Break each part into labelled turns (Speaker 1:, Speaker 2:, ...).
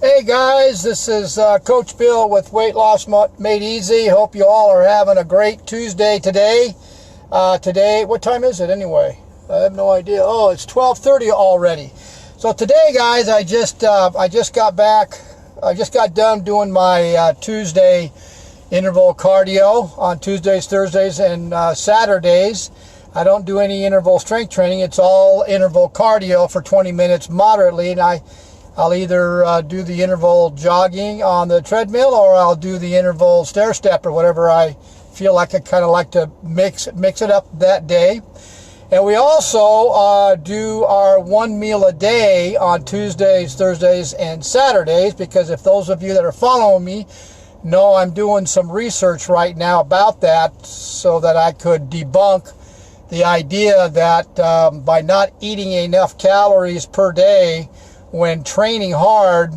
Speaker 1: Hey guys, this is Coach Bill with Weight Loss Made Easy. Hope you all are having a great Tuesday today. What time is it anyway? I have no idea. Oh, it's 12:30 already. So today, guys, I just got back. I just got done doing my Tuesday interval cardio on Tuesdays, Thursdays, and Saturdays. I don't do any interval strength training. It's all interval cardio for 20 minutes moderately, and I'll either do the interval jogging on the treadmill or I'll do the interval stair step or whatever I feel like. I kind of like to mix it up that day. And we also do our one meal a day on Tuesdays, Thursdays, and Saturdays, because if those of you that are following me know, I'm doing some research right now about that so that I could debunk the idea that by not eating enough calories per day when training hard,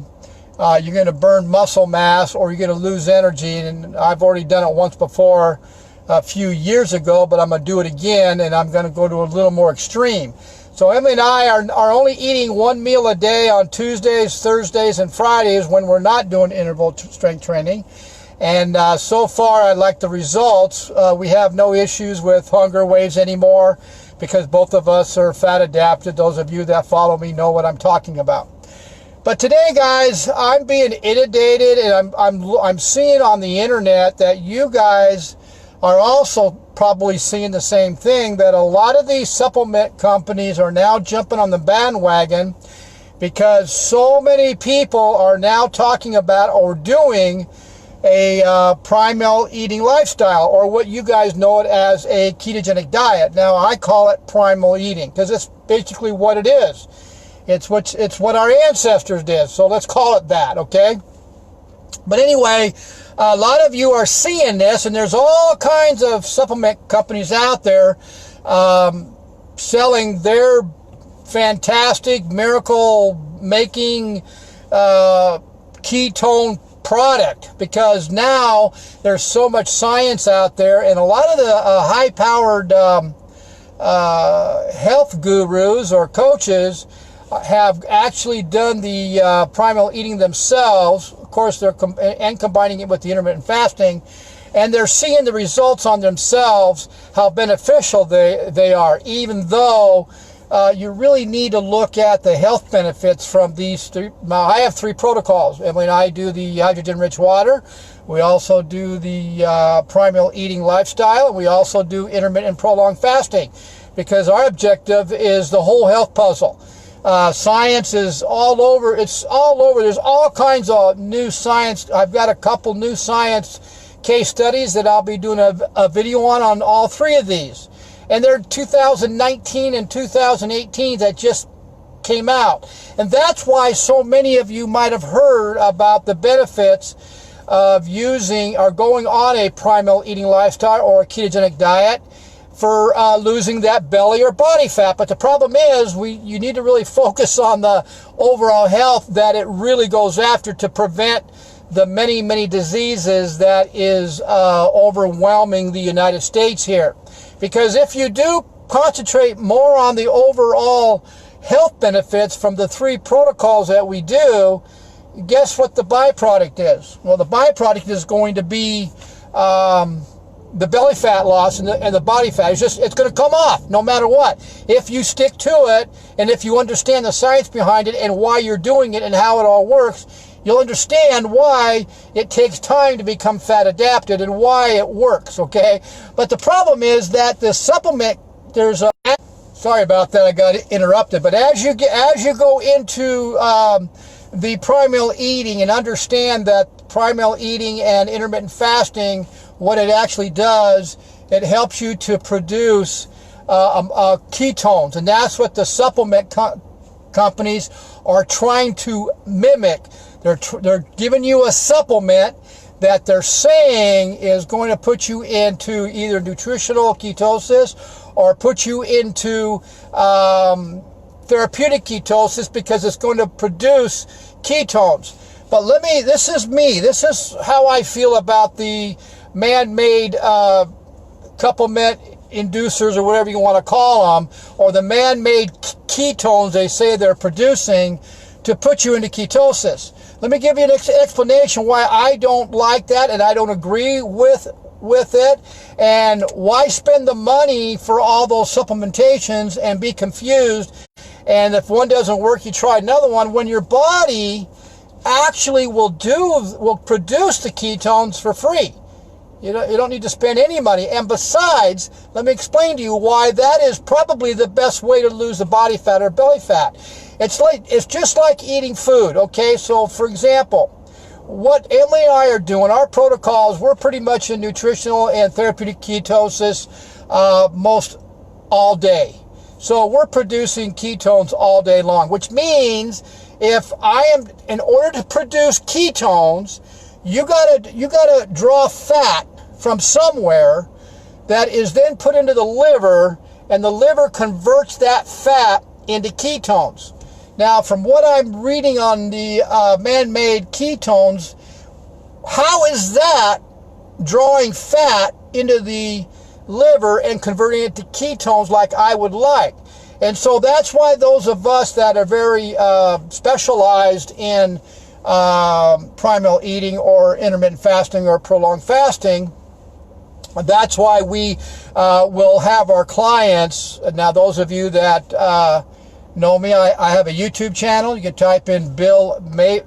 Speaker 1: you're going to burn muscle mass or you're going to lose energy. And I've already done it once before a few years ago, but I'm going to do it again, and I'm going to go to a little more extreme. So Emily and I are only eating one meal a day on Tuesdays, Thursdays, and Fridays when we're not doing interval strength training. And so far, I like the results. We have no issues with hunger waves anymore because both of us are fat adapted. Those of you that follow me know what I'm talking about. But today, guys, I'm being inundated, and I'm seeing on the internet that you guys are also probably seeing the same thing, that a lot of these supplement companies are now jumping on the bandwagon because so many people are now talking about or doing a primal eating lifestyle, or what you guys know it as a ketogenic diet. Now, I call it primal eating because it's basically what it is. It's what our ancestors did, so let's call it that, okay? But anyway, a lot of you are seeing this, and there's all kinds of supplement companies out there selling their fantastic miracle-making ketone product, because now there's so much science out there, and a lot of the high-powered health gurus or coaches have actually done the primal eating themselves. Of course, they're combining it with the intermittent fasting, and they're seeing the results on themselves, how beneficial they are, even though you really need to look at the health benefits from these three. Now, I have three protocols. Emily and I do the hydrogen-rich water. We also do the primal eating lifestyle, and we also do intermittent prolonged fasting, because our objective is the whole health puzzle. Science is all over. It's all over. There's all kinds of new science. I've got a couple new science case studies that I'll be doing a video on all three of these. And they're 2019 and 2018 that just came out. And that's why so many of you might have heard about the benefits of using or going on a primal eating lifestyle or a ketogenic diet for losing that belly or body fat. But the problem is you need to really focus on the overall health that it really goes after to prevent the many, many diseases that is overwhelming the United States here. Because if you do concentrate more on the overall health benefits from the three protocols that we do, guess what the byproduct is? Well, the byproduct is going to be the belly fat loss and the body fat. It's going to come off no matter what. If you stick to it, and if you understand the science behind it and why you're doing it and how it all works, you'll understand why it takes time to become fat adapted and why it works, okay? But the problem is that the supplement, sorry about that, I got interrupted, but as you go into the primal eating and understand that primal eating and intermittent fasting, what it actually does, it helps you to produce ketones, and that's what the supplement companies are trying to mimic. They're giving you a supplement that they're saying is going to put you into either nutritional ketosis or put you into therapeutic ketosis, because it's going to produce ketones. But this is how I feel about the man-made supplement inducers, or whatever you want to call them, or the man-made ketones they say they're producing to put you into ketosis. Let me give you an explanation why I don't like that and I don't agree with it, and why spend the money for all those supplementations and be confused, and if one doesn't work you try another one, when your body actually will produce the ketones for free. You don't need to spend any money. And besides, let me explain to you why that is probably the best way to lose the body fat or belly fat. It's just like eating food, okay? So, for example, what Emily and I are doing, our protocols, we're pretty much in nutritional and therapeutic ketosis most all day. So we're producing ketones all day long, which means in order to produce ketones, you gotta draw fat from somewhere that is then put into the liver, and the liver converts that fat into ketones. Now, from what I'm reading on the man-made ketones, how is that drawing fat into the liver and converting it to ketones like I would like? And so that's why those of us that are very specialized in primal eating or intermittent fasting or prolonged fasting, that's why we will have our clients. Now, those of you that know me, I have a YouTube channel. You can type in Bill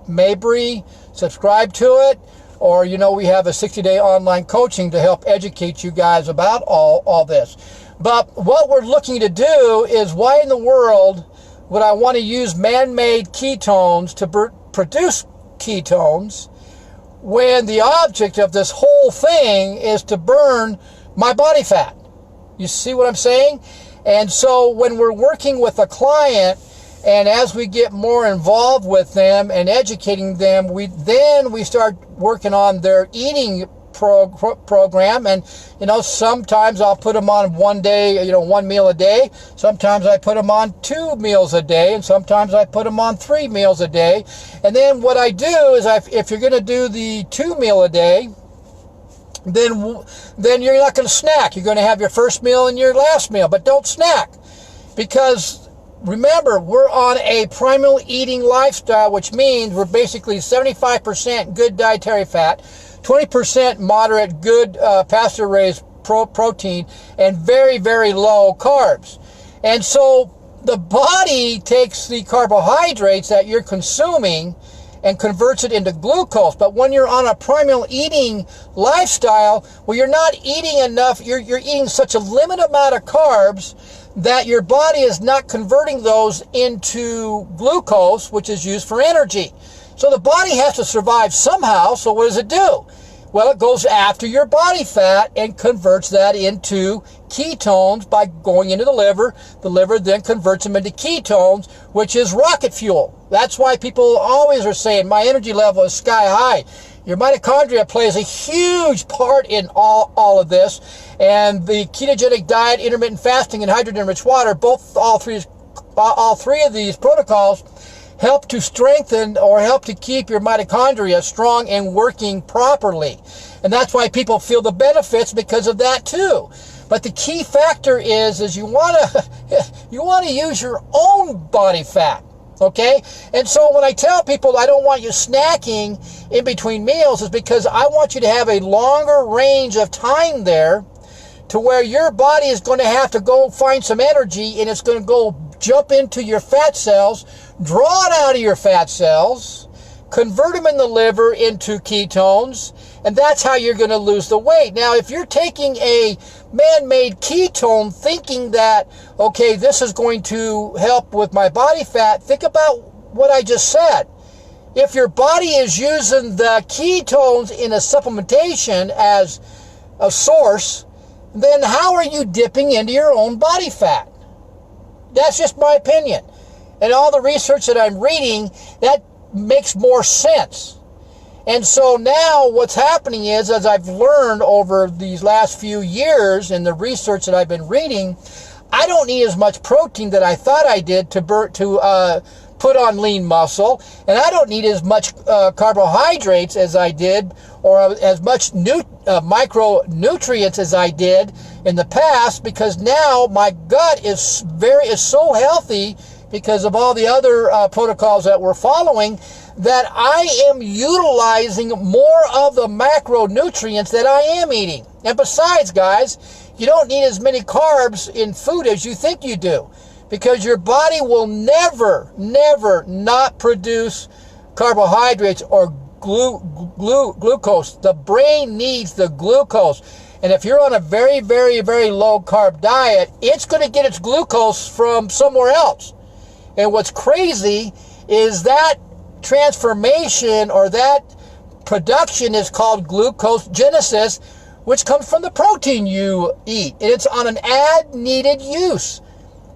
Speaker 1: Mabry, subscribe to it, or we have a 60-day online coaching to help educate you guys about all this. But what we're looking to do is, why in the world would I want to use man-made ketones to produce ketones when the object of this whole thing is to burn my body fat? You see what I'm saying? And so when we're working with a client, and as we get more involved with them and educating them, we start working on their eating program. And sometimes I'll put them on one meal a day. Sometimes I put them on 2 meals a day, and sometimes I put them on 3 meals a day. And then what I do is, if you're going to do the 2 meal a day, then you're not going to snack. You're going to have your first meal and your last meal, but don't snack, because remember, we're on a primal eating lifestyle, which means we're basically 75% good dietary fat, 20% moderate good pasture-raised protein, and very, very low carbs. And so the body takes the carbohydrates that you're consuming and converts it into glucose. But when you're on a primal eating lifestyle, well, you're not eating enough, you're eating such a limited amount of carbs that your body is not converting those into glucose, which is used for energy. So the body has to survive somehow. So what does it do? Well, it goes after your body fat and converts that into ketones by going into the liver. The liver then converts them into ketones, which is rocket fuel. That's why people always are saying, my energy level is sky high. Your mitochondria plays a huge part in all of this. And the ketogenic diet, intermittent fasting, and hydrogen-rich water, all three of these protocols help to strengthen or help to keep your mitochondria strong and working properly. And that's why people feel the benefits because of that too. But the key factor is you want to use your own body fat. Okay? And so when I tell people I don't want you snacking in between meals, is because I want you to have a longer range of time there, to where your body is going to have to go find some energy, and it's going to go jump into your fat cells, draw it out of your fat cells, convert them in the liver into ketones, and that's how you're going to lose the weight. Now, if you're taking a man-made ketone thinking that, okay, this is going to help with my body fat, think about what I just said. If your body is using the ketones in a supplementation as a source, then how are you dipping into your own body fat? That's just my opinion. And all the research that I'm reading, that makes more sense. And so now what's happening is, as I've learned over these last few years in the research that I've been reading, I don't need as much protein that I thought I did to put on lean muscle, and I don't need as much carbohydrates as I did, or as much micronutrients as I did in the past, because now my gut is so healthy because of all the other protocols that we're following, that I am utilizing more of the macronutrients that I am eating. And besides, guys, you don't need as many carbs in food as you think you do, because your body will never not produce carbohydrates or glucose. The brain needs the glucose. And if you're on a very low carb diet, it's going to get its glucose from somewhere else. And what's crazy is that transformation, or that production, is called glucogenesis, which comes from the protein you eat. And it's on an as-needed use.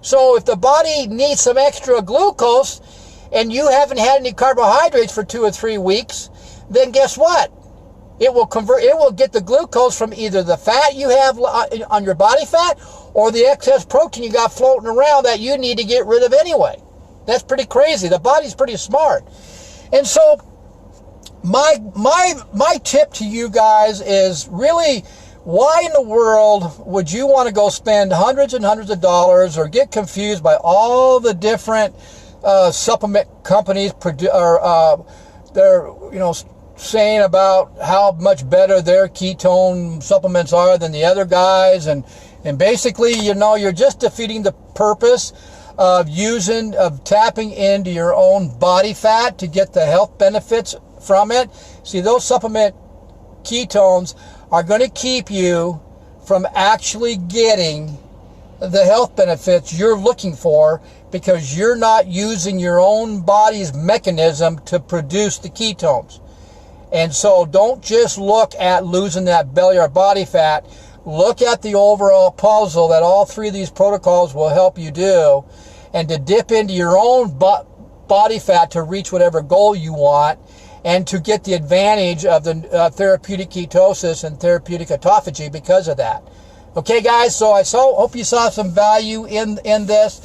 Speaker 1: So if the body needs some extra glucose and you haven't had any carbohydrates for 2 or 3 weeks, then guess what? It will get the glucose from either the fat you have on your body fat, or the excess protein you got floating around that you need to get rid of anyway. That's pretty crazy. The body's pretty smart. And so my tip to you guys is really, why in the world would you want to go spend hundreds and hundreds of dollars, or get confused by all the different supplement companies they're saying about how much better their ketone supplements are than the other guys, and basically, you're just defeating the purpose of tapping into your own body fat to get the health benefits from it. See, those supplement ketones are going to keep you from actually getting the health benefits you're looking for, because you're not using your own body's mechanism to produce the ketones. And so don't just look at losing that belly or body fat. Look at the overall puzzle that all 3 of these protocols will help you do, and to dip into your own body fat to reach whatever goal you want, and to get the advantage of the therapeutic ketosis and therapeutic autophagy because of that. Okay, guys, so I hope you saw some value in this.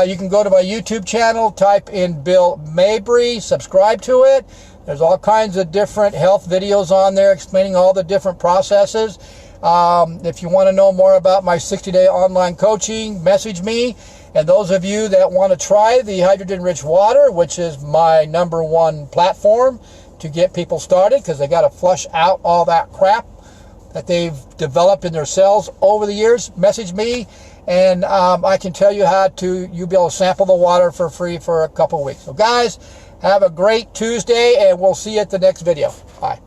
Speaker 1: You can go to my YouTube channel, type in Bill Mabry, subscribe to it. There's all kinds of different health videos on there explaining all the different processes. If you want to know more about my 60-day online coaching, message me. And those of you that want to try the hydrogen-rich water, which is my #1 platform to get people started, because they got to flush out all that crap that they've developed in their cells over the years, message me, and I can tell you you'll be able to sample the water for free for a couple weeks. So guys, have a great Tuesday, and we'll see you at the next video. Bye.